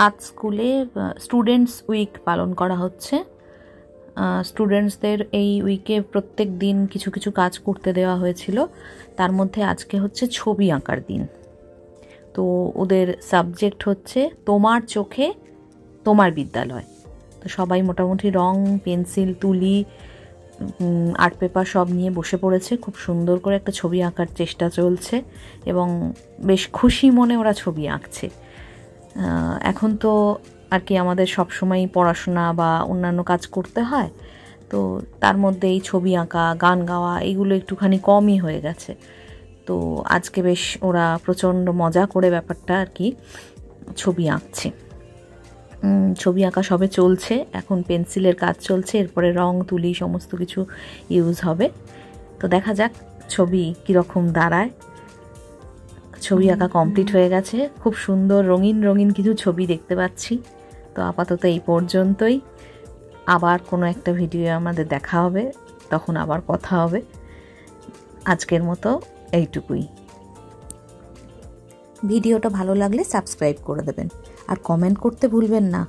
আজ স্কুলে students week পালন করা হচ্ছে। স্টুডেন্টসদের এই উইকে প্রত্যেক দিন কিছু কিছু কাজ করতে দেওয়া হয়েছিল। তার মধ্যে আজকে হচ্ছে ছবি আঁকার দিন। তো ওদের সাবজেক্ট হচ্ছে তোমার চোখে তোমার বিদ্যালয়। তো সবাই মোটামুটি রং, পেন্সিল, তুলি, আর্ট পেপার সব নিয়ে বসে পড়েছে। খুব সুন্দর করে একটা ছবি আঁকার চেষ্টা চলছে এবং বেশ খুশি মনে ওরা ছবি আঁকছে। এখন তো আর কি আমাদের সবসময় পড়াশোনা বা অন্যান্য কাজ করতে হয়, তো তার মধ্যে এই ছবি আঁকা, গান গাওয়া এইগুলো একটুখানি কমই হয়ে গেছে। তো আজকে বেশ ওরা প্রচণ্ড মজা করে ব্যাপারটা আর কি ছবি আঁকছে। ছবি আঁকা সবে চলছে, এখন পেন্সিলের কাজ চলছে, এরপরে রং, তুলি সমস্ত কিছু ইউজ হবে। তো দেখা যাক ছবি কীরকম দাঁড়ায়। ছবি আঁকা কমপ্লিট হয়ে গেছে, খুব সুন্দর রঙিন রঙিন কিছু ছবি দেখতে পাচ্ছি। তো আপাতত এই পর্যন্তই। আবার কোনো একটা ভিডিও আমাদের দেখা হবে, তখন আবার কথা হবে। আজকের মতো এইটুকুই। ভিডিওটা ভালো লাগলে সাবস্ক্রাইব করে দেবেন আর কমেন্ট করতে ভুলবেন না।